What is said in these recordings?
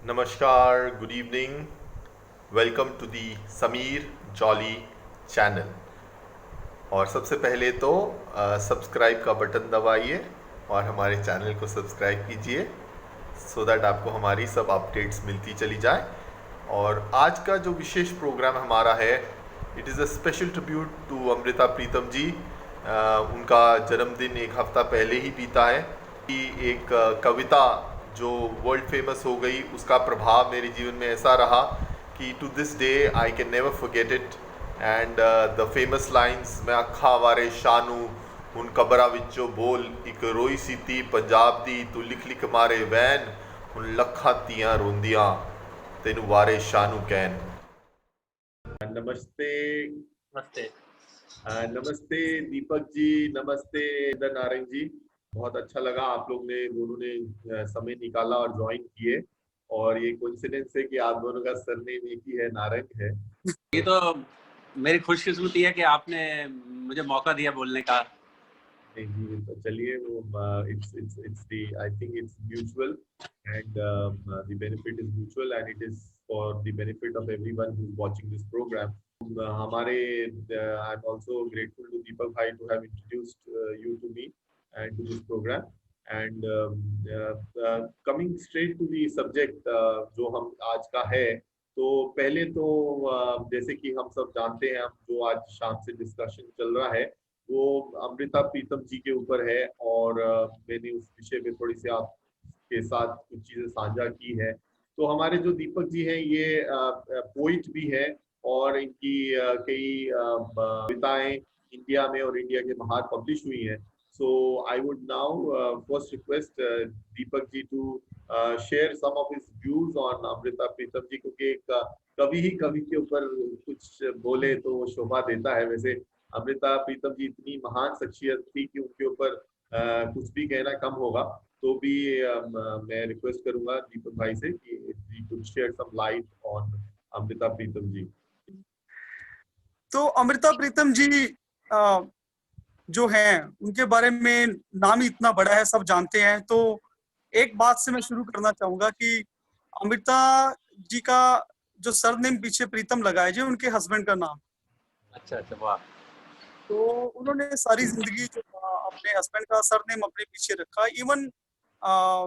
नमस्कार, good evening, welcome to the Sameer Jolly channel. और सबसे पहले तो सब्सक्राइब का बटन दबाइए और हमारे चैनल को सब्सक्राइब कीजिए सो दैट आपको हमारी सब अपडेट्स मिलती चली जाए। और आज का जो विशेष प्रोग्राम हमारा है, it is a special tribute to Amrita Pritam ji. उनका जन्मदिन एक हफ्ता पहले ही बीता है कि एक कविता जो वर्ल्ड फेमस हो गई, उसका प्रभाव मेरे जीवन में ऐसा रहा कि to this day I can never forget it. And the famous lines, मैं अखा वारे शानू ਹੁਣ ਕਬਰਾਂ ਵਿੱਚੋਂ ਬੋਲ ਇੱਕ ਰੋਈ ਸੀ ਤੀ ਪੰਜਾਬ ਦੀ ਤੂੰ ਲਿਖ ਲਿਖ ਮਾਰੇ ਵੈਨ ਹੁਣ ਲੱਖਾਂ ਧੀਆਂ ਰੋਂਦੀਆਂ ਤੈਨੂੰ ਵਾਰੇ ਸ਼ਾਹ ਨੂੰ ਕਹਿਣ। नमस्ते। नमस्ते। नमस्ते दीपक जी, नमस्ते इंद्र नारंग जी। बहुत अच्छा लगा आप लोग ने दोनों ने समय निकाला और ज्वाइन किए। और ये कोइंसिडेंस है कि आप दोनों का सरनेम एक ही है, नारंग है। ये तो मेरी खुशकिस्मती है कि आपने मुझे मौका दिया बोलने का। नहीं जी, तो चलिए वो it's the I think it's mutual and the benefit is mutual and it is for the benefit of everyone who's watching this program. हमारे I'm also grateful to Deepak bhai to have introduced you to me and to this program. And coming straight to the subject जो हम आज का है, तो पहले तो जैसे कि हम सब जानते हैं, हम जो आज शाम से डिस्कशन चल रहा है वो अमृता प्रीतम जी के ऊपर है। और मैंने उस विषय में थोड़ी सी आपके साथ कुछ चीजें साझा की है। तो हमारे जो दीपक जी हैं ये पोइट भी है और इनकी कई कविताएं इंडिया में और इंडिया के बाहर पब्लिश हुई हैं। So I would now first request Deepak ji to share some of his views on Amrita Pritam ji, क्योंकि एक कवि ही कवि के ऊपर कुछ बोले तो वो शोभा देता है। वैसे अमृता प्रीतम जी इतनी महान शख्सियत थी कि उनके ऊपर कुछ भी कहना कम होगा। तो भी मैं रिक्वेस्ट करूंगा दीपक भाई से कि he could share some light on Amrita Pritam ji. तो अमृता प्रीतम जी जो हैं उनके बारे में नाम ही इतना बड़ा है, सब जानते हैं। तो एक बात से मैं शुरू करना चाहूंगा कि अमृता जी का जो सरनेम पीछे प्रीतम लगा है जी उनके हस्बैंड का नाम। अच्छा अच्छा, वाह। तो उन्होंने सारी जिंदगी जो अपने हस्बैंड का सरनेम अपने पीछे रखा। Even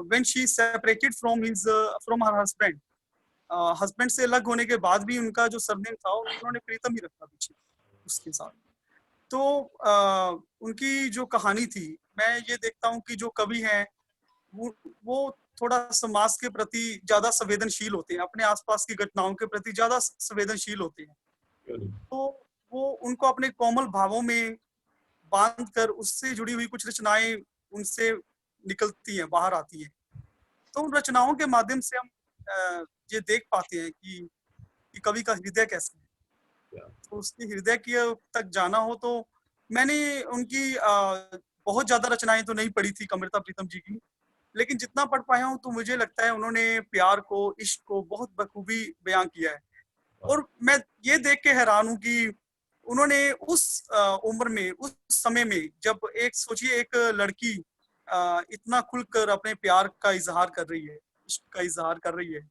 when she separated from her husband, husband से अलग होने के बाद भी उनका जो सरनेम था उन्होंने प्रीतम ही रखा पीछे उसके साथ। तो उनकी जो कहानी थी, मैं ये देखता हूँ कि जो कवि हैं वो थोड़ा समाज के प्रति ज्यादा संवेदनशील होते हैं, अपने आसपास की घटनाओं के प्रति ज्यादा संवेदनशील होते हैं। तो वो उनको अपने कोमल भावों में बांध कर उससे जुड़ी हुई कुछ रचनाएं उनसे निकलती हैं, बाहर आती हैं। तो उन रचनाओं के माध्यम से हम ये देख पाते हैं कि कवि का हृदय कैसा है। तो उसके हृदय की तक जाना हो तो मैंने उनकी बहुत ज्यादा रचनाएं तो नहीं पढ़ी थी अमृता प्रीतम जी की, लेकिन जितना पढ़ पाया हूँ तो मुझे लगता है उन्होंने प्यार को, इश्क को बहुत बखूबी बयां किया है। और मैं ये देख के हैरान हूँ कि उन्होंने उस उम्र में, उस समय में, जब एक सोचिए एक लड़की इतना खुलकर अपने प्यार का इजहार कर रही है, इश्क का इजहार कर रही है,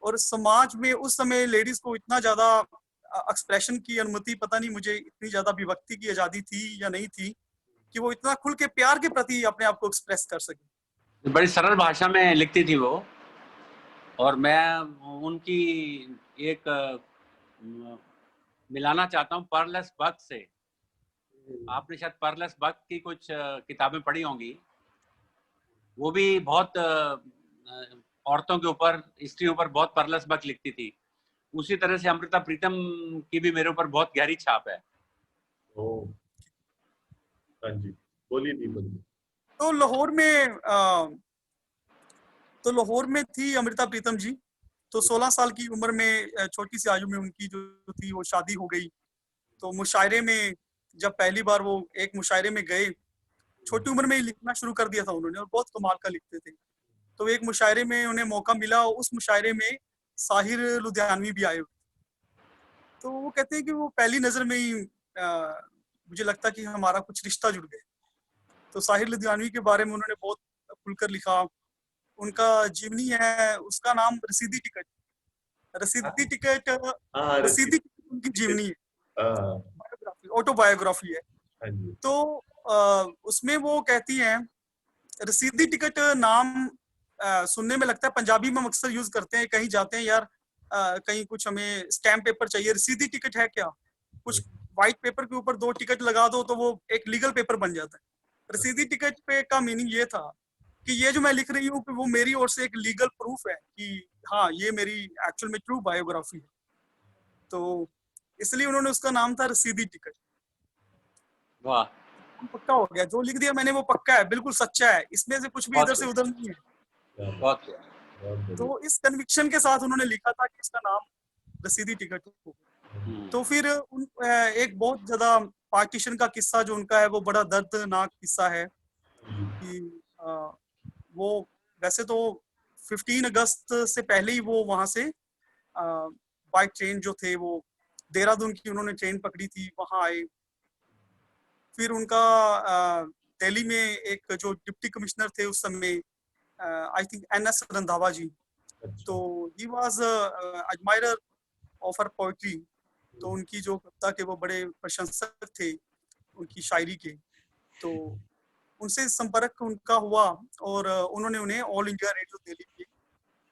और समाज में उस समय लेडीज को इतना ज्यादा एक्सप्रेशन की अनुमति, पता नहीं मुझे इतनी ज्यादा अभिव्यक्ति की आजादी थी या नहीं थी कि वो इतना खुल के प्यार के प्रति अपने आप को एक्सप्रेस कर सके। बड़ी सरल भाषा में लिखती थी वो, और मैं उनकी एक मिलाना चाहता हूँ पर्लस बक से। आपने शायद पर्लस बक की कुछ किताबें पढ़ी होंगी। वो भी बहुत औरतों के ऊपर, स्त्रियों पर बहुत पर्लस बक लिखती थी। उसी तरह से अमृता प्रीतम की भी मेरे ऊपर बहुत गहरी छाप है। हाँ जी, बोलिए दीपक जी। तो लाहौर में थी अमृता प्रीतम जी। तो 16 साल की उम्र में, छोटी सी आयु में उनकी जो थी वो शादी हो गई। तो मुशायरे में जब पहली बार वो एक मुशायरे में गए, छोटी उम्र में ही लिखना शुरू कर दिया था उन्होंने और बहुत कमाल का लिखते थे। तो एक मुशायरे में उन्हें मौका मिला और उस मुशायरे में साहिर लुधियानवी भी आए। तो वो कहते हैं कि वो पहली नजर में ही मुझे लगता कि हमारा कुछ रिश्ता जुड़ गया। तो साहिर लुधियानवी के बारे में उन्होंने बहुत खुलकर लिखा, उनका जीवनी है, उसका नाम रसीदी टिकट। रसीदी टिकट, हाँ, रसीदी टिकट उनकी जीवनी है, हाँ, बायोग्राफी, ऑटोबायोग्राफी है। हाँ जी, तो उसमें वो कहती हैं, रसीदी टिकट नाम सुनने में लगता है, पंजाबी में हम अक्सर यूज करते हैं, कहीं जाते हैं यार, कहीं कुछ हमें स्टैम्प पेपर चाहिए, रसीदी टिकट है क्या, कुछ व्हाइट पेपर के ऊपर 2 टिकट लगा दो तो वो एक लीगल पेपर बन जाता है। रसीदी टिकट पे का मीनिंग ये था कि ये जो मैं लिख रही हूँ कि वो मेरी ओर से एक लीगल प्रूफ है कि हाँ ये मेरी एक्चुअल में ट्रू बायोग्राफी है। तो इसलिए उन्होंने उसका नाम था रसीदी टिकट। वाह, पक्का हो गया, जो लिख दिया मैंने वो पक्का है, बिल्कुल सच्चा है, इसमें से कुछ भी बहुत इधर से खूब, उधर नहीं है। बहुत खूब। बहुत बढ़िया। तो इस कन्विक्शन के साथ उन्होंने लिखा था कि इसका नाम रसीदी टिकट हो। तो फिर एक बहुत ज्यादा पार्टीशन का किस्सा जो उनका है वो बड़ा दर्दनाक किस्सा है कि वो वैसे तो 15 अगस्त से पहले ही वो वहां से बाय ट्रेन जो थे वो देहरादून की उन्होंने ट्रेन पकड़ी थी, वहां आए। फिर उनका दिल्ली में एक जो डिप्टी कमिश्नर थे उस समय, आई थिंक NS रंधावा जी, तो he was admirer of her poetry. तो उनकी जो कविता के वो बड़े प्रशंसक थे उनकी शायरी के। तो उनसे संपर्क उनका हुआ और उन्होंने उन्हें ऑल इंडिया रेडियो दिल्ली की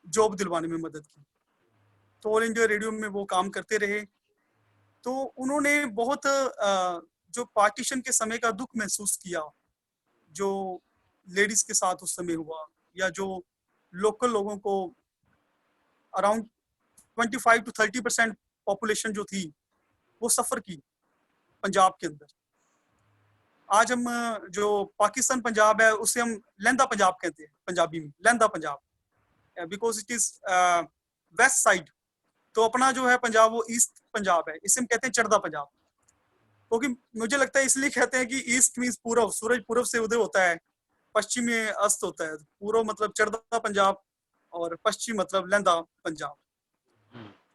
जॉब दिलवाने में मदद की। तो ऑल इंडिया रेडियो में वो काम करते रहे। तो उन्होंने बहुत जो पार्टीशन के समय का दुख महसूस किया, जो लेडीज के साथ उस समय हुआ, या जो लोकल लोगों को अराउंड 25 to 30% पॉपुलेशन जो थी वो सफर की पंजाब के अंदर। आज हम जो पाकिस्तान पंजाब है उसे हम लहंदा पंजाब कहते हैं, पंजाबी में Lahnda Punjab, because it is west side. तो अपना जो है पंजाब वो ईस्ट पंजाब है, इसे हम कहते हैं चढ़दा पंजाब। क्योंकि मुझे लगता है इसलिए कहते हैं कि ईस्ट मीन्स पूर्व, सूरज पूर्व से उदय होता है, पश्चिम में अस्त होता है। पूर्व मतलब चढ़दा पंजाब और पश्चिम मतलब लहंदा पंजाब।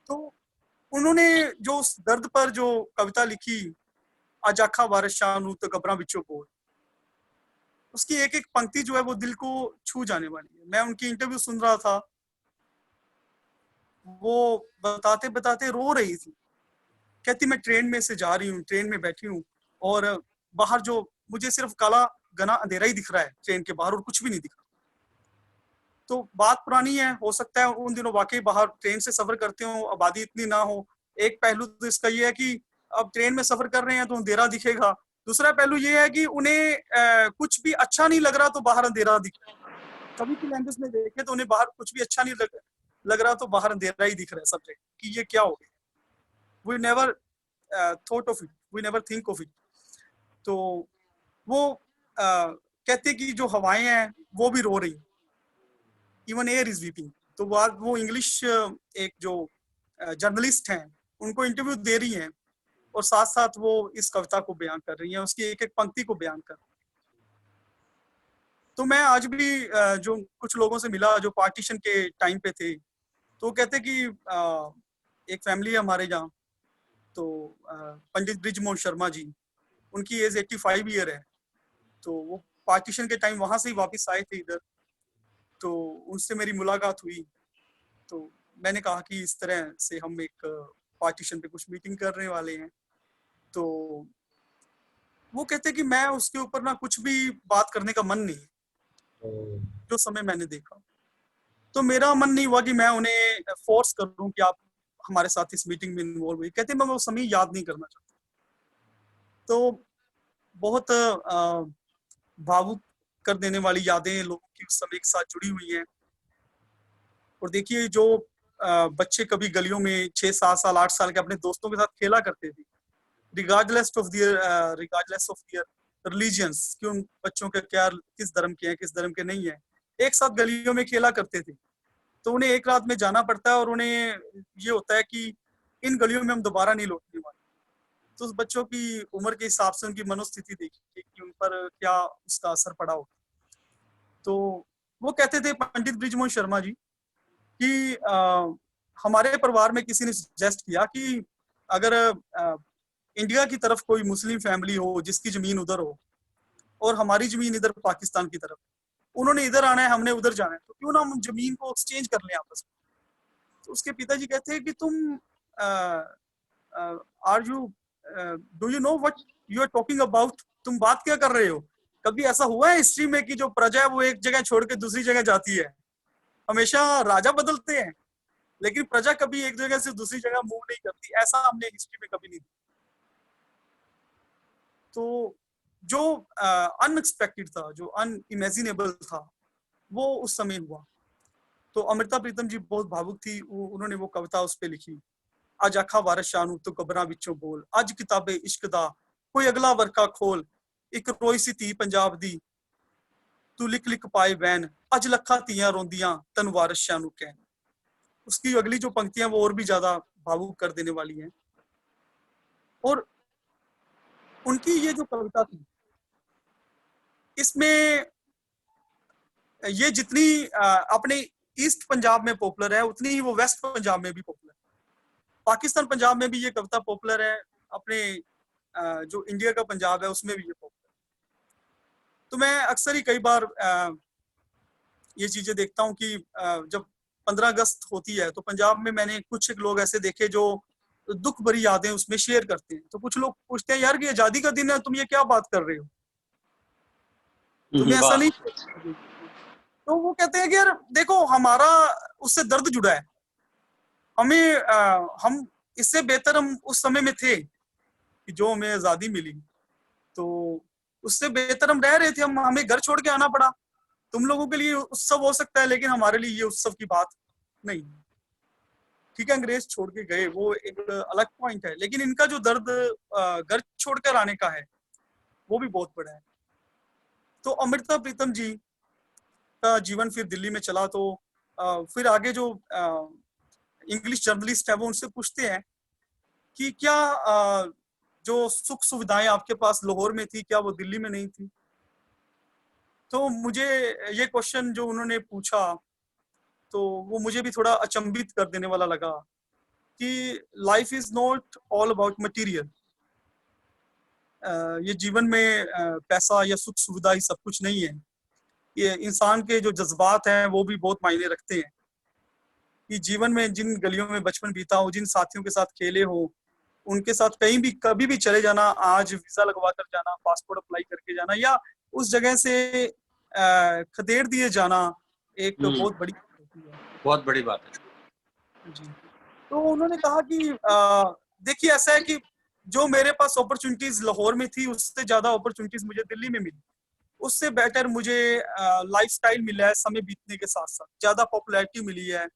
तो उन्होंने जो उस दर्द पर जो कविता लिखी, अजाखा वारिस शाह नू तो कबरां विचों कोल, उसकी एक एक पंक्ति जो है वो दिल को छू जाने वाली है। मैं उनकी इंटरव्यू सुन रहा था, वो बताते बताते रो रही थी। कहती मैं ट्रेन में से जा रही हूँ, ट्रेन में बैठी हूँ और बाहर जो मुझे सिर्फ काला घना अंधेरा ही दिख रहा है ट्रेन के बाहर और कुछ भी नहीं दिख रहा। तो बात पुरानी है, हो सकता है उन दिनों वाकई बाहर ट्रेन से सफर करते हो, आबादी इतनी ना हो। एक पहलू तो इसका ये है कि अब ट्रेन में सफर कर रहे हैं तो अंधेरा दिखेगा। दूसरा पहलू ये है कि उन्हें कुछ भी अच्छा नहीं लग रहा तो बाहर अंधेरा दिख रहा है। कभी की लैंग्वेज में देखे तो उन्हें बाहर कुछ भी अच्छा नहीं लग रहा तो बाहर अंधेरा ही दिख रहा है सब जगह कि ये क्या हो गया। We never thought of it, we never think of it. तो वो कहते कि जो हवाएं हैं वो भी रो रही, इवन एयर इज वीपिंग। तो वो इंग्लिश एक जो जर्नलिस्ट हैं उनको इंटरव्यू दे रही हैं और साथ साथ वो इस कविता को बयान कर रही हैं, उसकी एक एक पंक्ति को बयान कर रही हैं। तो मैं आज भी जो कुछ लोगों से मिला जो पार्टीशन के टाइम पे थे, तो कहते कि एक फैमिली है हमारे यहाँ, तो पंडित ब्रिजमोहन शर्मा जी, उनकी एज 85 ईयर है। तो वो पार्टीशन के टाइम वहां से ही वापस आए थे इधर। तो उनसे मेरी मुलाकात हुई, तो मैंने कहा कि इस तरह से हम एक पार्टीशन पे कुछ मीटिंग करने वाले हैं। तो वो कहते कि मैं उसके ऊपर ना कुछ भी बात करने का मन नहीं, जो समय मैंने देखा। तो मेरा मन नहीं हुआ कि मैं उन्हें फोर्स करूं कि आप हमारे साथ इस मीटिंग में इन्वॉल्व हुई। कहते मैं वो समय याद नहीं करना चाहता। तो बहुत भावुक कर देने वाली यादें लोगों की उस समय के साथ जुड़ी हुई हैं। और देखिए जो बच्चे कभी गलियों में 6-7 साल 8 साल के अपने दोस्तों के साथ खेला करते थे, रिगार्डलेस ऑफ दियर रिलीजियंस, कि उन बच्चों के क्या किस धर्म के हैं किस धर्म के नहीं है, एक साथ गलियों में खेला करते थे। तो उन्हें एक रात में जाना पड़ता है और उन्हें ये होता है कि इन गलियों में हम दोबारा नहीं लौटने वाले। तो उस बच्चों की उम्र के हिसाब से उनकी मनोस्थिति देखिए कि उन पर क्या उसका असर पड़ा हो। तो वो कहते थे पंडित ब्रिजमोहन शर्मा जी कि हमारे परिवार में किसी ने सजेस्ट किया कि अगर इंडिया की तरफ कोई मुस्लिम फैमिली हो जिसकी जमीन उधर हो और हमारी जमीन इधर पाकिस्तान की तरफ, उन्होंने इधर आना है, हमने उधर जाना है, तो क्यों ना हम जमीन को एक्सचेंज कर लें आपस में। तो उसके पिताजी कहते हैं कि तुम are you do you know what you are talking about, तुम बात क्या कर रहे हो? कभी ऐसा हुआ है हिस्ट्री में कि जो प्रजा है वो एक जगह छोड़ के दूसरी जगह जाती है? हमेशा राजा बदलते हैं, लेकिन प्रजा कभी एक जगह से दूसरी जगह मूव नहीं करती, ऐसा हमने हिस्ट्री में कभी नहीं देखा। तो जो अनएक्सपेक्टेड था, जो अनइमेजिनेबल था, वो उस समय हुआ। तो अमृता प्रीतम जी बहुत भावुक थी, उन्होंने वो कविता उस पे लिखी। अज आखा वारस शानू तो कबरा विचों बोल, अज किताबे इश्क दा कोई अगला वर्का खोल, एक रोई सी धी पंजाब दी तू लिख लिख पाए बैन, अज लखा धीयां रोंदियां तन वारस शानू कहन। उसकी अगली जो पंक्तियां वो और भी ज्यादा भावुक कर देने वाली हैं। और उनकी ये जो कविता थी, इसमें ये जितनी अपने ईस्ट पंजाब में पॉपुलर है, उतनी ही वो वेस्ट पंजाब में भी पॉपुलर है। पाकिस्तान पंजाब में भी ये कविता पॉपुलर है, अपने जो इंडिया का पंजाब है उसमें भी ये पॉपुलर है। तो मैं अक्सर ही कई बार ये चीजें देखता हूँ कि जब 15 अगस्त होती है तो पंजाब में मैंने कुछ लोग ऐसे देखे जो दुख भरी यादें उसमें शेयर करते हैं। तो कुछ लोग पूछते हैं, यार ये आजादी का दिन है, तुम ये क्या बात कर रहे हो, तुम्हें ऐसा नहीं? तो वो कहते हैं कि यार देखो, हमारा उससे दर्द जुड़ा है, हमें हम इससे बेहतर हम उस समय में थे कि जो हमें आजादी मिली, तो उससे बेहतर हम रह रहे थे, हमें घर छोड़ के आना पड़ा। तुम लोगों के लिए उत्सव हो सकता है, लेकिन हमारे लिए ये उत्सव की बात नहीं। ठीक है, अंग्रेज छोड़ के गए, वो एक अलग पॉइंट है, लेकिन इनका जो दर्द घर छोड़कर आने का है वो भी बहुत बड़ा है। तो अमृता प्रीतम जी का जीवन फिर दिल्ली में चला। तो फिर आगे जो इंग्लिश जर्नलिस्ट है वो उनसे पूछते हैं कि क्या जो सुख सुविधाएं आपके पास लाहौर में थी, क्या वो दिल्ली में नहीं थी? तो मुझे ये क्वेश्चन जो उन्होंने पूछा, तो वो मुझे भी थोड़ा अचंभित कर देने वाला लगा कि life is not all about material. ये जीवन में पैसा या सुख सुविधा ही सब कुछ नहीं है। ये इंसान के जो जज्बात हैं वो भी बहुत मायने रखते हैं। कि जीवन में जिन गलियों में बचपन बीता हो, जिन साथियों के साथ खेले हो, उनके साथ कहीं भी कभी भी चले जाना, आज वीजा लगवा कर जाना, पासपोर्ट अप्लाई करके जाना, या उस जगह से खदेड़ दिए जाना, एक बहुत बड़ी बात होती है। बहुत बड़ी बात है जी। तो उन्होंने कहा कि देखिए ऐसा है कि जो मेरे पास अपॉर्चुनिटीज लाहौर में थी, उससे ज्यादा अपॉर्चुनिटीज मुझे दिल्ली में मिली। उससे बेटर मुझे लाइफस्टाइल मिला है, समय बीतने के साथ साथ ज्यादा पॉपुलैरिटी मिली है,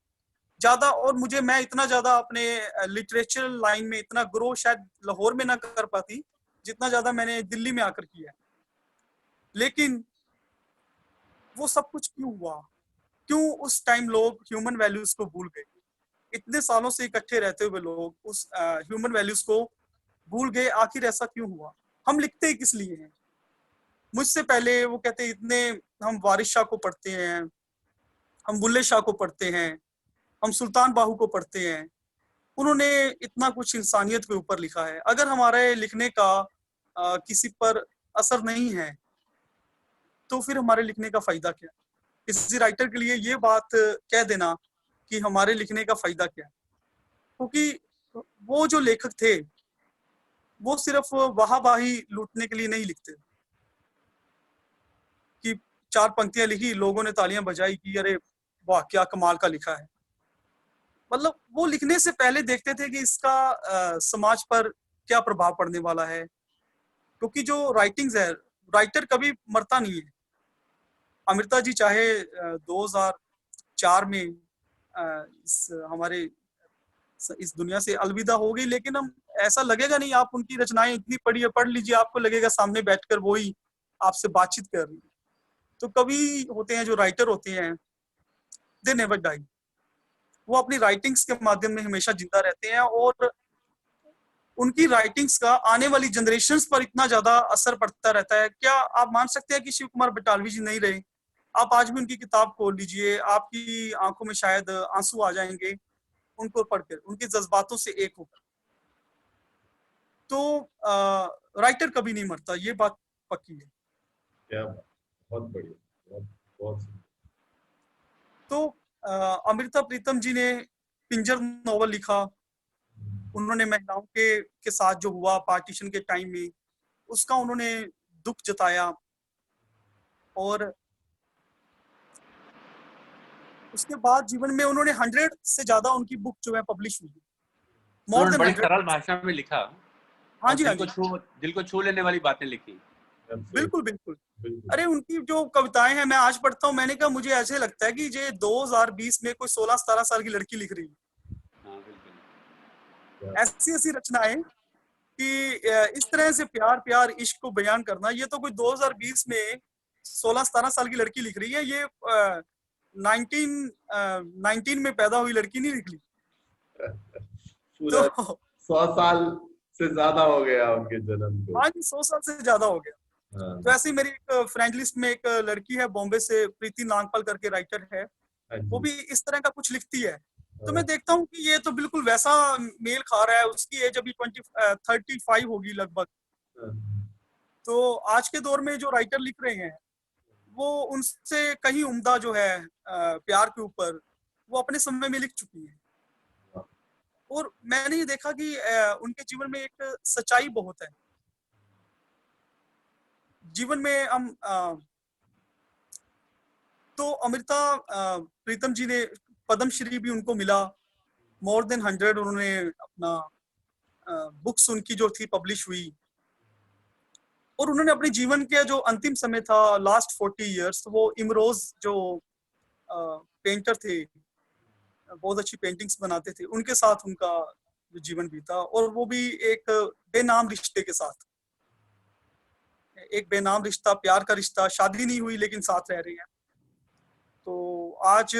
ज्यादा, और मैं इतना ज्यादा अपने लिटरेचर लाइन में इतना ग्रो शायद लाहौर में ना कर पाती जितना ज्यादा मैंने दिल्ली में आकर किया है। लेकिन वो सब कुछ क्यों हुआ? क्यों उस टाइम लोग ह्यूमन वैल्यूज को भूल गए? इतने सालों से इकट्ठे रहते हुए लोग उस ह्यूमन वैल्यूज को भूल गए। आखिर ऐसा क्यों हुआ? हम लिखते ही किस लिए हैं? मुझसे पहले वो कहते हैं, इतने हम वारिस शाह को पढ़ते हैं, हम बुल्ले शाह को पढ़ते हैं, हम सुल्तान बाहू को पढ़ते हैं, उन्होंने इतना कुछ इंसानियत के ऊपर लिखा है। अगर हमारे लिखने का किसी पर असर नहीं है तो फिर हमारे लिखने का फायदा क्या? किसी राइटर के लिए ये बात कह देना कि हमारे लिखने का फायदा क्या है, क्योंकि वो जो लेखक थे वो सिर्फ वाहवाही लूटने के लिए नहीं लिखते कि 4 पंक्तियां लिखी, लोगों ने तालियां बजाई कि अरे वाह क्या कमाल का लिखा है। मतलब वो लिखने से पहले देखते थे कि इसका समाज पर क्या प्रभाव पड़ने वाला है, क्योंकि जो राइटिंग्स है, राइटर कभी मरता नहीं है। अमृता जी चाहे 2004 में हमारे इस दुनिया से अलविदा हो गई, लेकिन हम ऐसा लगेगा नहीं, आप उनकी रचनाएं इतनी पढ़ लीजिए, आपको लगेगा सामने बैठकर वो ही आपसे बातचीत कर रही है। तो कभी होते हैं जो राइटर होते हैं, दे नेवर डाई, वो अपनी राइटिंग्स के माध्यम में हमेशा जिंदा रहते हैं, और उनकी राइटिंग्स का आने वाली जनरेशन्स पर इतना ज्यादा असर पड़ता रहता है। क्या आप मान सकते हैं कि शिव कुमार बटालवी जी नहीं रहे, आप आज भी उनकी किताब खोल लीजिए, आपकी आंखों में शायद आंसू आ जाएंगे उनको पढ़कर, उनके जज्बातों से एक होकर। तो राइटर कभी नहीं मरता, ये बात पक्की है। क्या बहुत बढ़िया, बहुत बहुत सुंदर। तो अमृता प्रीतम जी ने पिंजर नॉवल लिखा। उन्होंने महिलाओं के साथ जो हुआ पार्टीशन के टाइम में, उसका उन्होंने दुख जताया। और उसके बाद जीवन में उन्होंने 100 से ज्यादा उनकी बुक जो है पब्लिश हुई, मोर उन्होंने देन बड़ी 100। सरल भाषा में लिखा हाँ और जी, हाँ जी, दिल को छू लेने वाली बातें लिखी। बिल्कुल बिल्कुल। बिल्कुल। अरे उनकी जो कविताएं हैं मैं आज पढ़ता हूँ, मैंने कहा मुझे ऐसे लगता है कि ये 2020 में कोई 16-17 साल की लड़की लिख रही है। हाँ, बिल्कुल। ऐसी ऐसी रचनाएं कि इस तरह से प्यार प्यार इश्क को बयान करना, ये तो कोई 2020 में 16-17 साल की लड़की लिख रही है। ये 19 में पैदा हुई लड़की नहीं लिख ली। पूरा तो 100 साल से ज्यादा हो गया उनके जन्म को। हाँ जी, 100 साल से ज्यादा हो गया। हाँ, तो ऐसे ही मेरी एक फ्रेंड लिस्ट में एक लड़की है बॉम्बे से, प्रीति नागपाल करके राइटर है, हाँ वो जी, भी इस तरह का कुछ लिखती है। तो मैं हाँ, देखता हूँ कि ये तो बिल्कुल वैसा मेल खा रहा है। उसकी एज अभी 35 होगी लगभग। हाँ, तो आज के दौर में जो राइटर लिख रहे हैं वो उनसे कहीं उम्दा जो है प्यार के ऊपर, वो अपने समय में लिख चुकी है। और मैंने ये देखा कि उनके जीवन में एक सच्चाई बहुत है। जीवन में हम तो अमृता प्रीतम जी ने पद्मश्री भी उनको मिला, मोर देन 100 उन्होंने अपना बुक्स उनकी जो थी पब्लिश हुई। और उन्होंने अपने जीवन के जो अंतिम समय था, लास्ट 40 इयर्स, वो इमरोज जो पेंटर थे, बहुत अच्छी पेंटिंग्स बनाते थे, उनके साथ उनका जो जीवन बीता। और वो भी एक बेनाम रिश्ते के साथ, एक बेनाम रिश्ता, प्यार का रिश्ता, शादी नहीं हुई लेकिन साथ रह रहे हैं। तो आज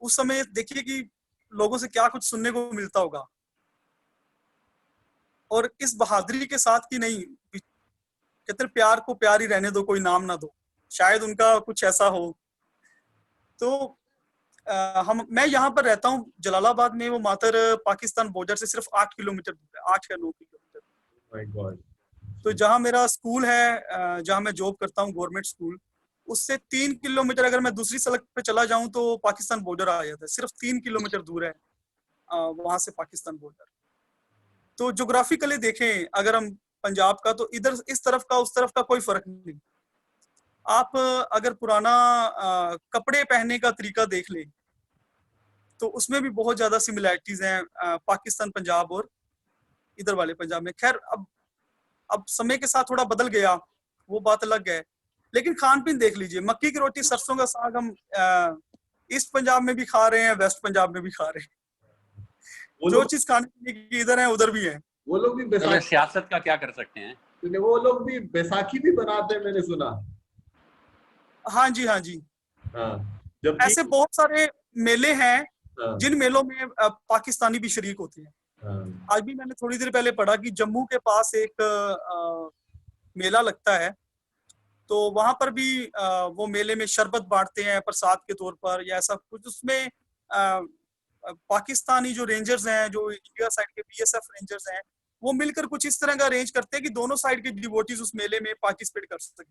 उस समय देखिए कि लोगों से क्या कुछ सुनने को मिलता होगा। और इस बहादुरी के साथ कि नहीं, कहते प्यार को प्यार ही रहने दो, कोई नाम ना दो, शायद उनका कुछ ऐसा हो। तो मैं यहाँ पर रहता हूँ जलालाबाद में, वो मात्र पाकिस्तान बॉर्डर से सिर्फ 8 किलोमीटर दूर है, 8 या 9 किलोमीटर। My God. तो जहाँ मेरा स्कूल है, जहाँ मैं जॉब करता हूँ, गवर्नमेंट स्कूल, उससे 3 किलोमीटर अगर मैं दूसरी सड़क पे चला जाऊं तो पाकिस्तान बॉर्डर आ जाता है। सिर्फ 3 किलोमीटर दूर है वहां से पाकिस्तान बॉर्डर। तो ज्योग्राफिकली देखें अगर हम पंजाब का, तो इधर इस तरफ का उस तरफ का कोई फर्क नहीं। आप अगर पुराना कपड़े पहनने का तरीका देख लें तो उसमें भी बहुत ज्यादा सिमिलैरिटीज हैं पाकिस्तान पंजाब और इधर वाले पंजाब में। खैर अब समय के साथ थोड़ा बदल गया, वो बात अलग है। लेकिन खान पीन देख लीजिए, मक्की की रोटी सरसों का साग हम ईस्ट पंजाब में भी खा रहे हैं, वेस्ट पंजाब में भी खा रहे हैं। जो चीज खाने पीने की इधर है उधर भी है। वो लोग भी तो सियासत का क्या कर सकते हैं? वो लोग भी बैसाखी भी बनाते हैं, मैंने सुना। हाँ जी, हाँ जी। हाँ, जब ऐसे बहुत सारे मेले हैं हाँ, जिन मेलों में पाकिस्तानी भी शरीक होते हैं। हाँ, आज भी मैंने थोड़ी देर पहले पढ़ा कि जम्मू के पास एक मेला लगता है, तो वहां पर भी वो मेले में शरबत बांटते हैं प्रसाद के तौर पर या ऐसा कुछ। उसमें पाकिस्तानी जो रेंजर्स हैं, जो इंडिया साइड के बीएसएफ रेंजर्स हैं, वो मिलकर कुछ इस तरह का अरेंज करते हैं कि दोनों साइड के डिवोटीज उस मेले में पार्टिसिपेट कर सके।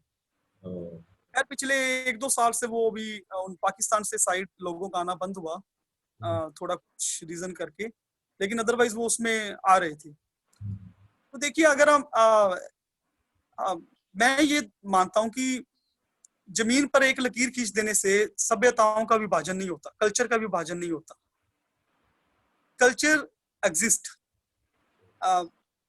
यार पिछले 1-2 साल से वो अभी उन पाकिस्तान से साइड लोगों का आना बंद हुआ, थोड़ा कुछ रीजन करके, लेकिन अदरवाइज वो उसमें आ रहे थे। तो देखिए अगर हम मैं ये मानता हूं कि जमीन पर एक लकीर खींच देने से सभ्यताओं का विभाजन नहीं होता, कल्चर का विभाजन नहीं होता। Culture exist.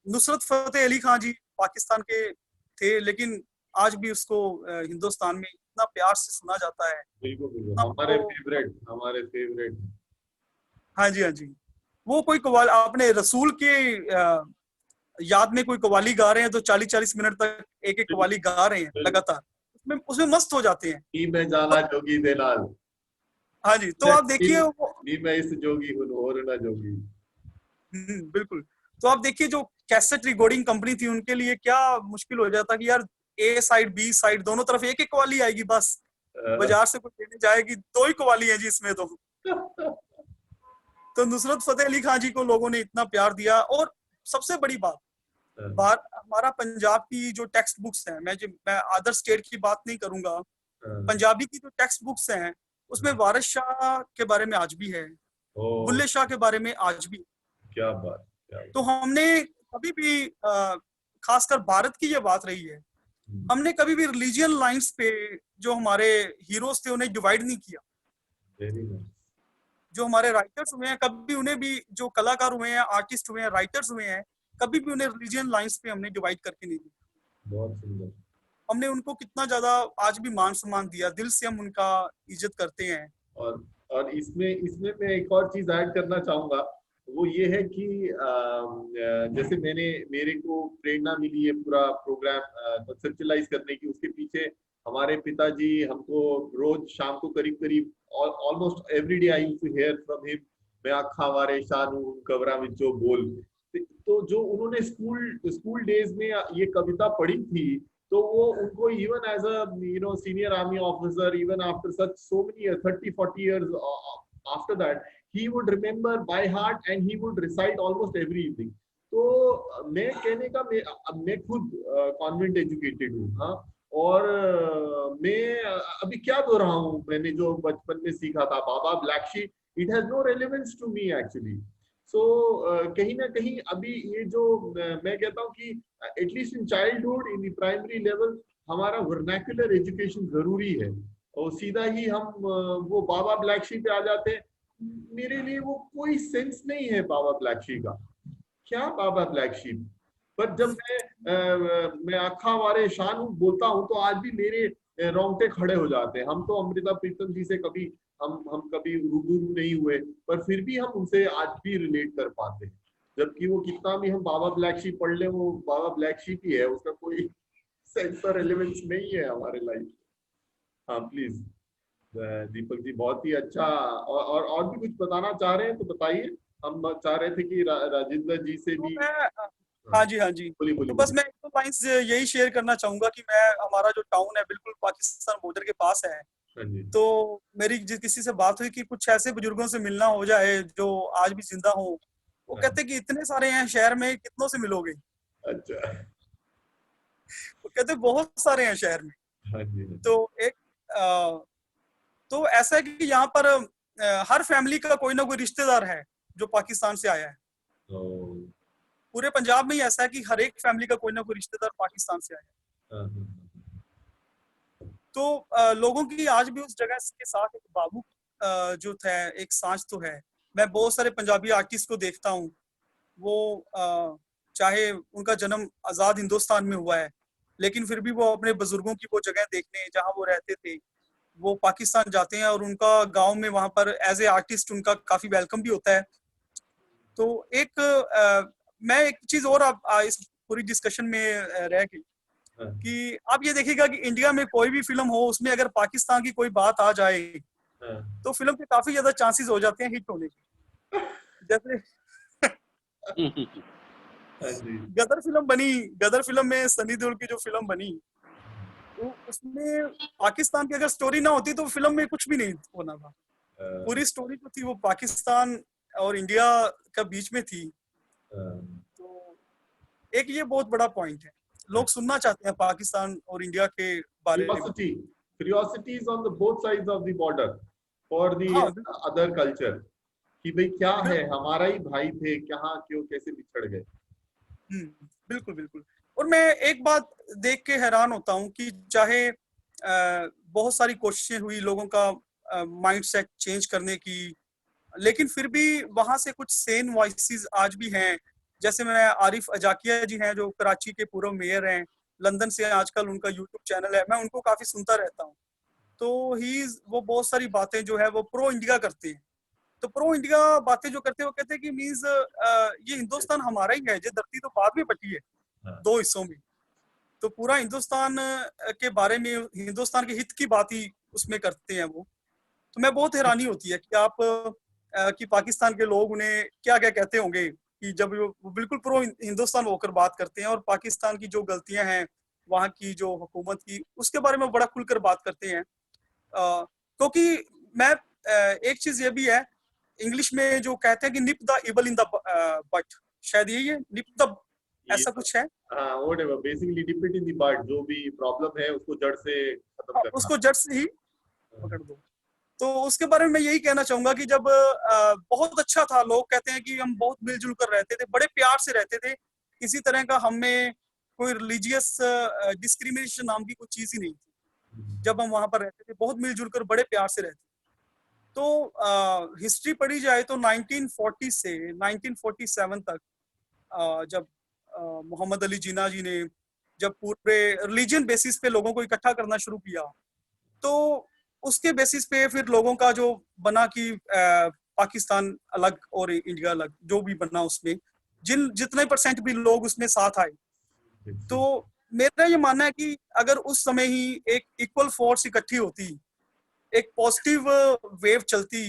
नुसरत फतेह अली खान जी पाकिस्तान के थे, लेकिन आज भी उसको हिंदुस्तान में इतना प्यार से सुना जाता है। बिल्कुल बिल्कुल, हमारे फेवरेट। हाँ जी, हाँ जी। वो कोई कवाल अपने रसूल के याद में कोई कवाली गा रहे हैं तो 40-40 मिनट तक एक एक कवाली गा रहे हैं लगातार, उसमें मस्त हो जाते हैं। मैं जाला जोगी दे लाल। हाँ जी, तो आप देखिए मैं इस जोगी हूं और ना जोगी। बिल्कुल। तो आप देखिए जो कैसेट रिकॉर्डिंग कंपनी थी, उनके लिए क्या मुश्किल हो जाता कि यार ए साइड बी साइड दोनों तरफ एक एक कवाली आएगी, बस बाजार से कोई लेने जाएगी 2 ही कवाली है जी इसमें तो नुसरत फतेह अली खान जी को लोगों ने इतना प्यार दिया। और सबसे बड़ी बात, हमारा पंजाब की जो टेक्स्ट बुक्स हैं, मैं अदर स्टेट की बात नहीं करूंगा, पंजाबी की जो टेक्स्ट बुक्स हैं उसमें वारिस शाह के बारे में आज भी है, ओ, बुल्ले शाह के बारे में आज भी। क्या बात, क्या तो बात। हमने कभी भी खासकर भारत की ये बात रही है, हमने कभी भी रिलीजियन लाइंस पे जो हमारे हीरोज थे उन्हें डिवाइड नहीं किया। Very nice. जो हमारे राइटर्स हुए हैं कभी उन्हें भी, जो कलाकार हुए हैं, आर्टिस्ट हुए हैं, राइटर्स हुए हैं, कभी भी उन्हें रिलीजियन लाइंस पे हमने डिवाइड करके नहीं दिया। बहुत सुंदर। हमने उनको कितना ज्यादा आज भी मान सम्मान दिया, दिल से हम उनका इज्जत करते हैं। और इसमें इसमें मैं एक और चीज ऐड करना चाहूंगा, वो ये है कि जैसे मेरे को प्रेरणा मिली है पूरा प्रोग्राम कंसेप्चुअलाइज करने की, उसके पीछे हमारे पिताजी हमको रोज शाम को करीब करीब almost every day I used to hear from him, मैं आखा वारे शानू कबरा विचो बोल। तो जो उन्होंने स्कूल डेज में ये कविता पढ़ी थी, तो वो उनको even as a senior army officer, even after such so many years, 30-40 years after that, he would remember by heart and he would recite almost every evening. तो मैं कहने का, मैं खुद कॉन्वेंट एजुकेटेड हूँ, हाँ, और मैं अभी क्या बोल रहा हूँ, मैंने जो बचपन में सीखा था baba black sheep, it has no relevance to me actually. So कहीं ना कहीं अभी ये जो मैं कहता हूँ कि at least in childhood, in the primary level, हमारा वर्नाक्युलर एजुकेशन जरूरी है। और सीधा ही हम वो बाबा ब्लैक शीप पे आ जाते हैं, मेरे लिए वो कोई सेंस नहीं है बाबा ब्लैक शीप का, क्या बाबा ब्लैक शीप। पर जब मैं आखा वारे शान बोलता हूँ तो आज भी मेरे रोंगटे खड़े हो जाते हैं। हम तो अमृता प्रीतम जी से कभी हम कभी रूबरू नहीं हुए, पर फिर भी हम उनसे आज भी रिलेट कर पाते हैं, जबकि वो कितना भी हम बाबा ब्लैक शीप पढ़ ले, वो बाबा ब्लैक शीप ही है, उसका कोई सेंस और रेलेवेंस नहीं है हमारे लाइफ। हाँ प्लीज दीपक जी, बहुत ही अच्छा। और भी कुछ बताना चाह रहे हैं तो बताइए। हम चाह रहे थे कि राजेंद्र जी से तो भी। मैं हाँ जी, हाँ जी, बोलिए तो बोलिए बस बोलिए। मैं एक दो लाइंस यही शेयर करना चाहूंगा कि मैं, हमारा जो टाउन है बिल्कुल पाकिस्तान बॉर्डर के पास है। हाँ जी। तो मेरी किसी से बात हुई कि कुछ ऐसे बुजुर्गों से मिलना हो जाए जो आज भी जिंदा हो। वो हाँ, कहते कि इतने सारे हैं शहर में, कितनों से मिलोगे। अच्छा। वो कहते बहुत सारे हैं शहर में। हाँ जी, हाँ तो जी। एक तो ऐसा है कि यहाँ पर हर फैमिली का कोई ना कोई रिश्तेदार है जो पाकिस्तान से आया है। ओ, पूरे पंजाब में ही ऐसा है कि हर एक फैमिली का कोई ना कोई रिश्तेदार पाकिस्तान से आया है। हाँ, हाँ, तो लोगों की आज भी उस जगह के साथ एक बाबू जो था, एक सांच तो है। मैं बहुत सारे पंजाबी आर्टिस्ट को देखता हूँ, वो चाहे उनका जन्म आजाद हिंदुस्तान में हुआ है, लेकिन फिर भी वो अपने बुजुर्गों की वो जगह देखने जहाँ वो रहते थे, वो पाकिस्तान जाते हैं और उनका गांव में वहां पर एज ए आर्टिस्ट उनका काफी वेलकम भी होता है। तो एक मैं एक चीज और इस पूरी डिस्कशन में रह गई हाँ, कि आप ये देखिएगा कि इंडिया में कोई भी फिल्म हो, उसमें अगर पाकिस्तान की कोई बात आ जाए हाँ, तो फिल्म के काफी ज्यादा चांसेस हो जाते हैं हिट होने के। जैसे हाँ जी। गदर फिल्म में सनी देओल की जो फिल्म बनी, तो उसमें पाकिस्तान की अगर स्टोरी ना होती तो फिल्म में कुछ भी नहीं होना था। पूरी स्टोरी जो थी वो पाकिस्तान और इंडिया का बीच में थी। तो एक ये बहुत बड़ा पॉइंट है, लोग सुनना चाहते हैं पाकिस्तान और इंडिया के बारे में। Curiosity is on the both sides of the border for the हाँ अदर कल्चर, कि भाई क्या है, बिल्कुल। हमारा ही भाई थे, कहाँ क्यों कैसे बिछड़ गए। बिल्कुल बिल्कुल। और मैं एक बात देख के हैरान होता हूँ कि चाहे बहुत सारी कोशिशें हुई लोगों का माइंडसेट चेंज करने की, लेकिन फिर भी वहां से कुछ सेन वॉइसेस आज भी हैं। जैसे मैं आरिफ अजाकिया जी हैं जो कराची के पूर्व मेयर हैं, लंदन से आजकल उनका यूट्यूब चैनल है, मैं उनको काफी सुनता रहता हूँ। तो वो बहुत सारी बातें जो है वो प्रो इंडिया करते हैं। तो प्रो इंडिया बातें जो करते हैं वो कहते हैं कि मीन्स ये हिंदुस्तान हमारा ही है, ये धरती तो बाद में बटी है हाँ, दो हिस्सों में। तो पूरा हिंदुस्तान के बारे में, हिंदुस्तान के हित की बात ही उसमें करते हैं वो। तो मैं बहुत हैरानी होती है कि आप कि पाकिस्तान के लोग उन्हें क्या क्या कहते होंगे कि जब वो बिल्कुल प्रो हिंदुस्तान होकर बात करते हैं और पाकिस्तान की जो गलतियां हैं वहाँ की जो हुकूमत की, उसके बारे में बड़ा खुलकर बात करते हैं। क्योंकि मैं एक चीज ये भी है, इंग्लिश में जो कहते हैं कि nip the evil in the bud, शायद यही है, निप द ऐसा कुछ है। हाँ, whatever, basically nip it in the bud, जो भी प्रॉब्लम है उसको जड़ से खत्म करना। उसको जड़ से ही पकड़ दो। तो उसके बारे में मैं यही कहना चाहूंगा कि जब बहुत अच्छा था, लोग कहते हैं कि हम बहुत मिलजुल कर रहते थे, बड़े प्यार से रहते थे, किसी तरह का हमें कोई रिलीजियस डिस्क्रिमिनेशन नाम की कोई चीज ही नहीं थी। जब हम वहां पर रहते थे बहुत मिलजुल कर बड़े प्यार से रहते थे। तो हिस्ट्री पढ़ी जाए तो 1940 से 1947 तक जब मोहम्मद अली जिन्ना जी ने जब पूरे रिलीजन बेसिस पे लोगों को इकट्ठा करना शुरू किया, तो उसके बेसिस पे फिर लोगों का जो बना कि पाकिस्तान अलग और इंडिया अलग, जो भी बना उसमें जितने परसेंट भी लोग उसमें साथ आए। तो मेरा ये मानना है कि अगर उस समय ही एक इक्वल फोर्स इकट्ठी होती, एक पॉजिटिव वेव चलती,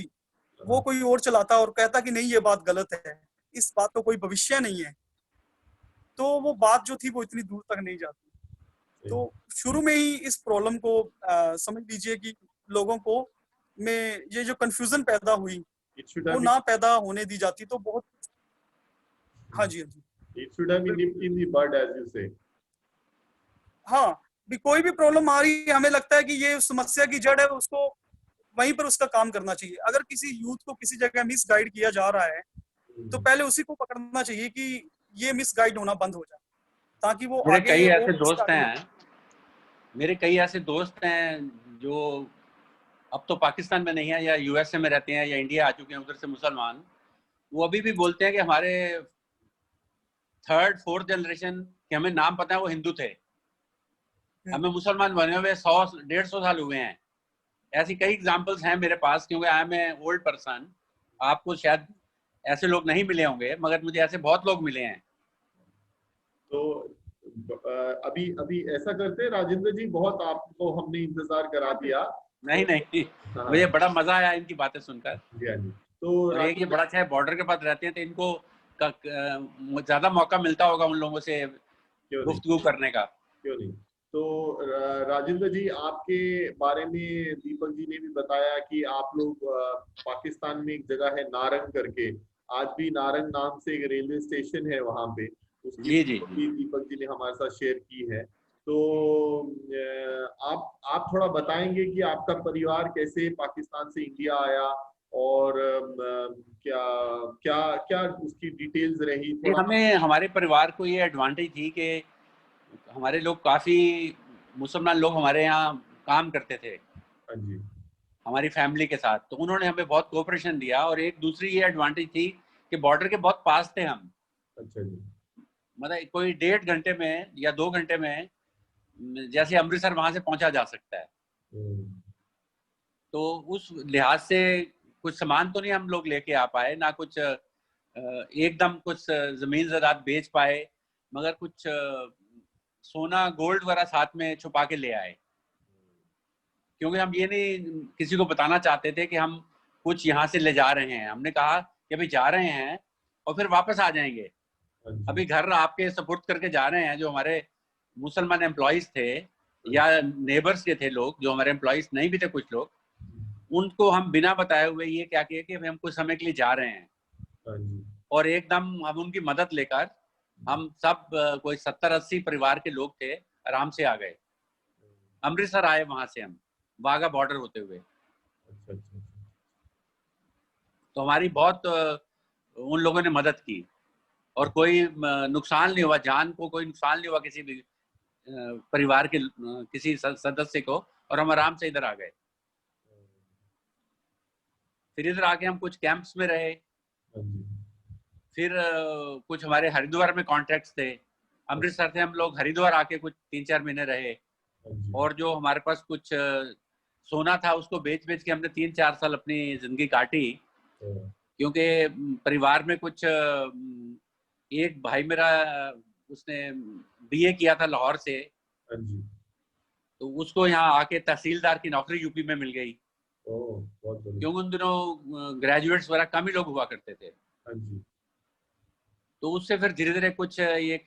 वो कोई और चलाता और कहता कि नहीं ये बात गलत है, इस बात का कोई भविष्य नहीं है, तो वो बात जो थी वो इतनी दूर तक नहीं जाती। तो शुरू में ही इस प्रॉब्लम को समझ लीजिए कि लोगों को में ये जो कंफ्यूजन पैदा हुई वो ना पैदा होने दी जाती तो बहुत। हाँ जी, हाँ जी, It should have been nipped in the bud, as you say. हाँ, भी कोई भी प्रॉब्लम आ रही है, हमें लगता है कि ये समस्या की जड़ है, उसको वहीं पर उसका काम करना चाहिए। अगर किसी यूथ को किसी जगह मिस गाइड किया जा रहा है तो पहले उसी को पकड़ना चाहिए कि ये मिस गाइड होना बंद हो जाए, ताकि वो मेरे आगे कई वो ऐसे दोस्त आगे हैं, मेरे कई ऐसे दोस्त हैं जो अब तो पाकिस्तान में नहीं है, या यूएसए में रहते हैं, या इंडिया आ चुके हैं उधर से मुसलमान। वो अभी भी बोलते हैं कि हमारे 3rd 4th जनरेशन के हमें नाम पता है वो हिंदू थे, हमें मुसलमान बने हुए 100-150 साल हुए हैं। ऐसी कई एग्जांपल्स हैं मेरे पास, क्योंकि I am a old person. आपको शायद ऐसे लोग नहीं मिले होंगे, मगर मुझे ऐसे बहुत लोग मिले हैं। तो अभी अभी ऐसा करते हैं राजेंद्र जी, बहुत आपको हमने इंतजार करा दिया। नहीं नहीं, मुझे बड़ा मजा आया इनकी बातें सुनकर। जी हाँ जी। तो और एक ये बड़ा अच्छा है, बॉर्डर के पास रहते हैं, तो इनको ज्यादा मौका मिलता होगा उन लोगों से गुफ्तगू करने का। क्यों नहीं। तो राजेंद्र जी, आपके बारे में दीपक जी ने भी बताया कि आप लोग पाकिस्तान में एक जगह है नारंग करके, आज भी नारंग नाम से एक रेलवे स्टेशन है वहां पे, उसकी जी भी दीपक जी ने हमारे साथ शेयर की है। तो आप थोड़ा बताएंगे कि आपका परिवार कैसे पाकिस्तान से इंडिया आया, और क्या क्या क्या उसकी डिटेल्स रही थोड़ा। हमें हमारे परिवार को ये एडवांटेज थी कि हमारे लोग काफी मुसलमान लोग हमारे यहाँ काम करते थे। हाँ जी। हमारी फैमिली के साथ, तो उन्होंने हमें बहुत कोऑपरेशन दिया। और एक दूसरी ये एडवांटेज थी कि बॉर्डर के बहुत पास थे हम। अच्छा जी। मतलब कोई 1.5 घंटे में या 2 घंटे में जैसे अमृतसर वहां से पहुंचा जा सकता है। तो उस लिहाज से कुछ सामान तो नहीं हम लोग लेके आ पाए, ना कुछ एकदम कुछ जमीन ज़रात बेच पाए, मगर कुछ सोना गोल्ड वगैरह साथ में छुपा के ले आए, क्योंकि हम ये नहीं किसी को बताना चाहते थे कि हम कुछ यहाँ से ले जा रहे हैं। हमने कहा कि अभी जा रहे हैं और फिर वापस आ जाएंगे। अभी घर आपके सपुर्द करके जा रहे हैं। जो हमारे मुसलमान एम्प्लॉइज थे या नेबर्स के थे लोग, जो हमारे एम्प्लॉइज नहीं भी थे कुछ लोग, उनको हम बिना बताए हुए ये क्या किए कि हम कुछ समय के लिए जा रहे हैं। और एकदम हम उनकी मदद लेकर हम सब कोई 70-80 परिवार के लोग थे, आराम से आ गए। अमृतसर आए वहां से हम वाघा बॉर्डर होते हुए। तो हमारी बहुत उन लोगों ने मदद की और कोई नुकसान नहीं हुआ, जान को कोई नुकसान नहीं हुआ किसी भी परिवार के किसी सदस्य को, और हम आराम से इधर आ गए। फिर इधर आके हम कुछ कैंप्स में रहे। फिर कुछ हमारे हरिद्वार में कॉन्ट्रैक्ट्स थे। अमृतसर से हम लोग हरिद्वार आके कुछ 3-4 महीने रहे। और जो हमारे पास कुछ सोना था उसको बेच बेच के हमने 3-4 साल अपनी जिंदगी काटी। क्योंकि परिवार में कुछ एक भाई मेरा, उसने बीए किया था लाहौर से, तो उसको यहाँ आके तहसीलदार की नौकरी यूपी में मिल गई। क्योंकि उन दिनों ग्रेजुएट्स वगैरह कम ही लोग हुआ करते थे। तो उससे फिर धीरे धीरे कुछ एक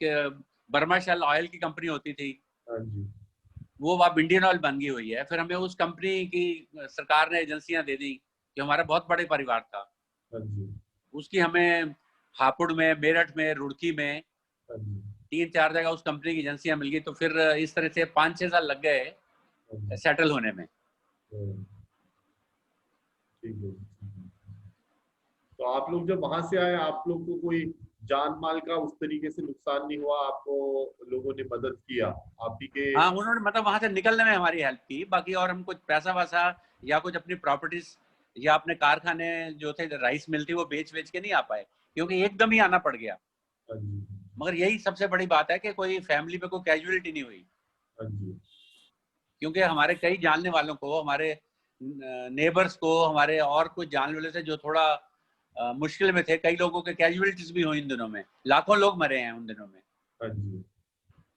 बर्मा शेल ऑयल की कंपनी होती थी, वो अब इंडियन ऑयल बन गई हुई है। फिर हमें उस कंपनी की सरकार ने एजेंसियां दे दी, जो हमारा बहुत बड़े परिवार था। उसकी हमें हापुड़ में, मेरठ में, रुड़की में 3-4 जगह उस कंपनी की एजेंसियां मिल गई, तो फिर इस तरह से 5-6 साल लग गए सेटल होने में। ठीक है। तो आप लोग जब वहां से आए, आप लोग को कोई जान माल का उस तरीके से नुकसान नहीं हुआ? आपको लोगों ने मदद किया आप ही के? हाँ, उन्होंने मतलब वहां से निकलने में हमारी हेल्प की, बाकी और हम कुछ पैसा वैसा या कुछ अपनी प्रॉपर्टीज या अपने कारखाने जो थे, राइस मिल थी, वो बेच के नहीं आ पाए, क्योंकि एकदम ही आना पड़ गया। हाँ जी, मगर यही सबसे बड़ी बात है कि कोई फैमिली में कोई कैजुअलिटी नहीं हुई, हाँ जी, क्योंकि हमारे कई जानने वालों को, हमारे नेबर्स को, हमारे और कुछ जानने वाले थे जो थोड़ा मुश्किल में थे, कई लोगों के कैजुअलिटीज भी हुई इन दिनों में। लाखों लोग मरे हैं उन दिनों में, हाँ जी,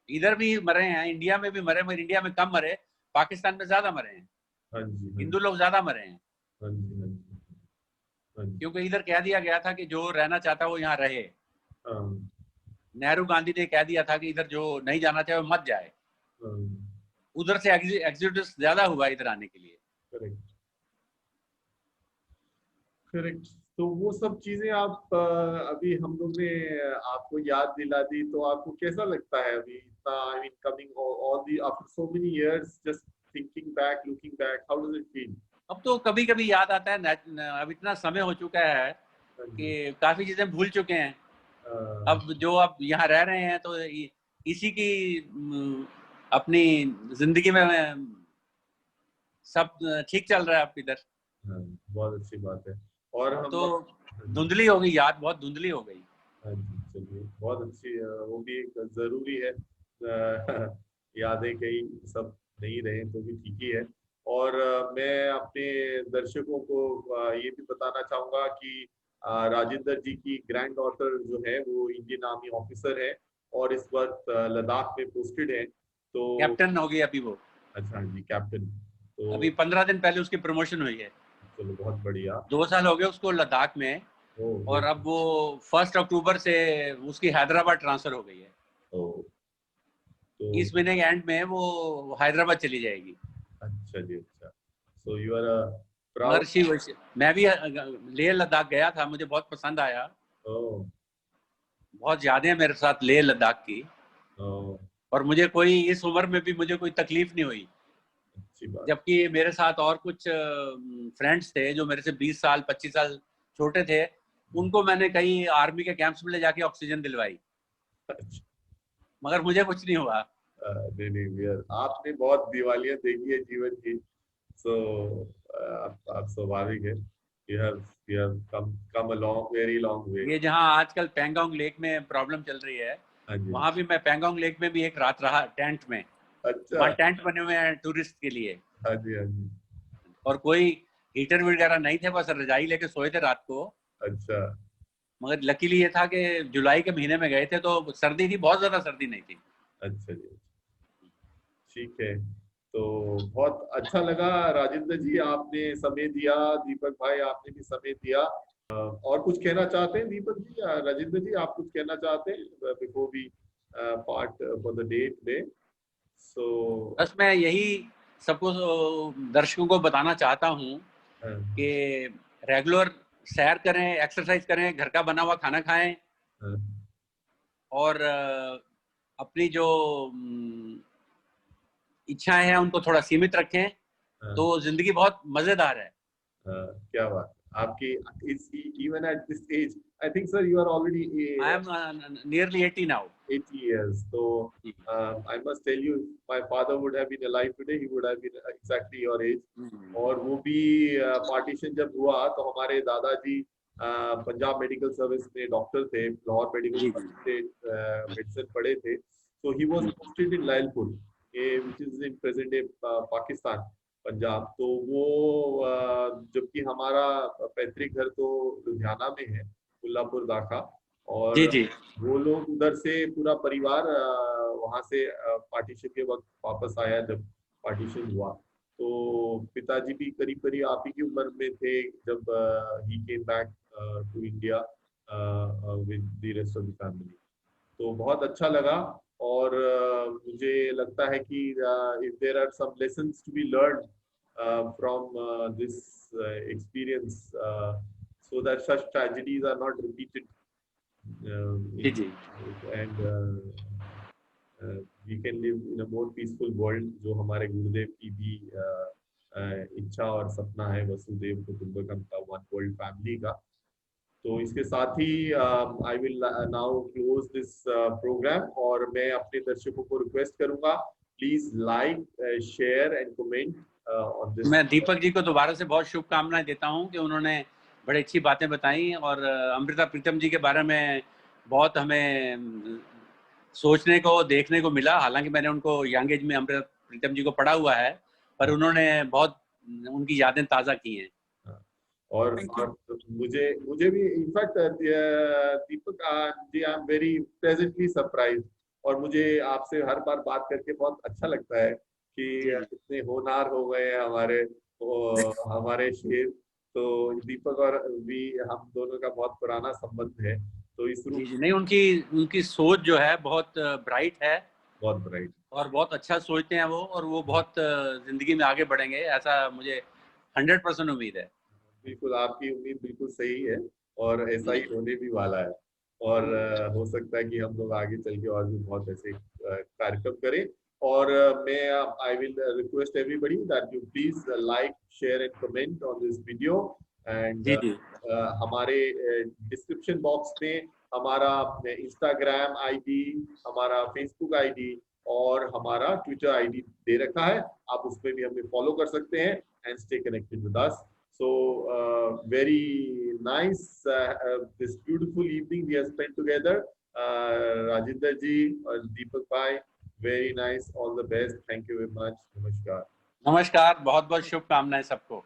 इधर भी मरे हैं, इंडिया में भी मरे, मगर इंडिया में कम मरे, पाकिस्तान में ज्यादा मरे हैं, हाँ जी, हिंदू लोग ज्यादा मरे हैं, हाँ जी, हाँ जी, हाँ जी, क्योंकि इधर कह दिया गया था कि जो रहना चाहता है वो यहाँ रहे। हाँ, नेहरू गांधी ने कह दिया था कि इधर जो नहीं जाना चाहे वो मत जाए। हाँ, उधर से एग्जिडस ज्यादा हुआ इधर आने के लिए। Correct, correct. तो वो सब चीजें आप अभी हम लोग ने आपको याद दिला दी, तो आपको कैसा लगता है अभी इतना, I mean coming all the after so many years, just thinking back, looking back, how does it feel? अब तो कभी कभी याद आता है, अब इतना समय हो चुका है हाँ जी, कि काफी चीजें भूल चुके हैं। हाँ, अब जो आप यहाँ रह रहे हैं, तो इसी की अपनी जिंदगी में सब ठीक चल रहा है अब इधर। हाँ, बहुत अच्छी बात है। और अब हम तो हाँ जी, धुंधली हो गई याद, बहुत धुंधली हो गई। हाँ जी, चलिए बहुत अच्छी, वो भी एक जरूरी है। यादें कई सब नहीं रहे तो भी ठीक ही है। और मैं अपने दर्शकों को ये भी बताना चाहूंगा कि राजेंद्र जी की ग्रैंड डॉटर जो है वो इंडियन आर्मी ऑफिसर है और इस वक्त लद्दाख में पोस्टेड है। तो कैप्टन हो गई अभी वो, अच्छा जी, कैप्टन। तो अभी 15 दिन पहले उसकी प्रमोशन हुई है। चलो बहुत बढ़िया। 2 साल हो गए उसको लद्दाख में, ओ और अब वो 1 अक्टूबर से उसकी हैदराबाद ट्रांसफर हो गई है। ओ, तो इस महीने के एंड में वो हैदराबाद चली जाएगी। अच्छा जी, अच्छा। सो यू आर मगर प्राउड। मैं भी लेह लद्दाख गया था, मुझे बहुत पसंद आया। ओह, बहुत यादें हैं मेरे साथ लेह लद्दाख की, ओह, और मुझे कोई इस उम्र में भी मुझे कोई तकलीफ नहीं हुई। अच्छी बात। जबकि मेरे साथ और कुछ फ्रेंड्स थे जो मेरे से 20 साल 25 साल छोटे थे, उनको मैंने कई आर्मी के कैंप्स में ले जाके ऑक्सीजन दिलवाई, अच्छा, मगर मुझे कुछ नहीं हुआ। नहीं नहीं यार, आपने बहुत दिवालियां देखी है जीवन की। सो आप स्वाभाविक है। You have come a long, very long way. ये जहाँ आजकल पैंगोंग लेक में प्रॉब्लम चल रही है, हाँ जी, वहां भी मैं पैंगोंग लेक में भी एक रात रहा टेंट में। अच्छा, वहाँ टेंट बने हुए हैं टूरिस्ट के लिए, हाँ जी, हाँ जी, और कोई हीटर वगैरह नहीं थे, बस रजाई लेके सोए थे रात को। अच्छा, मगर लकीली ये था कि जुलाई के महीने में गए थे, तो सर्दी थी, बहुत ज्यादा सर्दी नहीं थी। अच्छा जी, ठीक है। तो बहुत अच्छा लगा राजेंद्र जी, आपने समय दिया, दीपक भाई आपने भी समय दिया। और कुछ कहना चाहते हैं दीपक जी या राजेंद्र जी, आप कुछ कहना चाहते हैं before we part for the day today? So बस मैं यही सबको, दर्शकों को बताना चाहता हूँ कि रेगुलर सैर करें, एक्सरसाइज करें, घर का बना हुआ खाना खाएं, और अपनी जो इच्छाएं हैं उनको थोड़ा सीमित रखें, तो जिंदगी बहुत मजेदार है। क्या बात है आपकी। इस even at this age, I think sir you are already I am nearly 80 now. 80 years. So I must tell you, if my father would have been alive today, he would have been exactly your age. और वो भी partition जब हुआ तो हमारे दादाजी Punjab medical service में doctor थे, लाहौर मेडिकल सर्विस से मेडिसिन पढ़े थे। So he was posted in Lyallpur, which is in present day Pakistan, Punjab. तो वो जबकि हमारा पैतृक घर तो लुधियाना में है, मुल्लापुर दाखा। और जी जी, वो लोग उधर से पूरा परिवार वहां से पार्टीशन के वक्त वापस आया जब पार्टीशन हुआ। तो पिताजी भी करीब करीब आप ही की उम्र में थे जब he came back to India with the rest of the family. तो बहुत अच्छा लगा। और मुझे लगता है कि if there are some lessons to be learn from this experience, so that such tragedies are not repeated जी जी, and we can live in a more peaceful world, जो हमारे गुरुदेव की भी इच्छा और सपना है, वसुदेव कुटुंबकम का, वन वर्ल्ड फैमिली का। तो इसके साथ ही I will now close this programme, और मैं अपने दर्शकों को रिक्वेस्ट करूंगा, please like, share and comment on this. मैं दीपक जी को दोबारा से बहुत शुभकामनाएं देता हूं कि उन्होंने बड़ी अच्छी बातें बताई, और अमृता प्रीतम जी के बारे में बहुत हमें सोचने को, देखने को मिला। हालांकि मैंने उनको यंग एज में अमृता प्रीतम जी को पढ़ा हुआ है, पर उन्होंने बहुत उनकी यादें ताज़ा की हैं। और मुझे भी in fact Deepak ji, I am very pleasantly surprise, और मुझे आपसे हर बार बात करके बहुत अच्छा लगता है कि इतने होनहार हो गए हैं हमारे शेर। तो दीपक और भी, हम दोनों का बहुत पुराना संबंध है, तो इस रूप नहीं, उनकी सोच जो है बहुत ब्राइट है, बहुत ब्राइट, और बहुत अच्छा सोचते हैं वो, और वो बहुत जिंदगी में आगे बढ़ेंगे, ऐसा मुझे 100% उम्मीद है। बिल्कुल, आपकी उम्मीद बिल्कुल सही है, और ऐसा ही होने भी वाला है। और हो सकता है कि हम लोग आगे चल के और भी बहुत ऐसे कार्यक्रम करें। और मैं I will request everybody that you please like, share and comment on this video. And हमारे डिस्क्रिप्शन बॉक्स में हमारा इंस्टाग्राम आईडी, हमारा फेसबुक आईडी और हमारा ट्विटर आईडी दे रखा है, आप उसमें भी हमें फॉलो कर सकते हैं and stay connected with us. So very nice, this beautiful evening we have spent together. Rajinder ji and Deepak bhai, very nice, all the best, thank you very much, namaskar। नमस्कार, बहुत बहुत शुभकामनाएं सबको।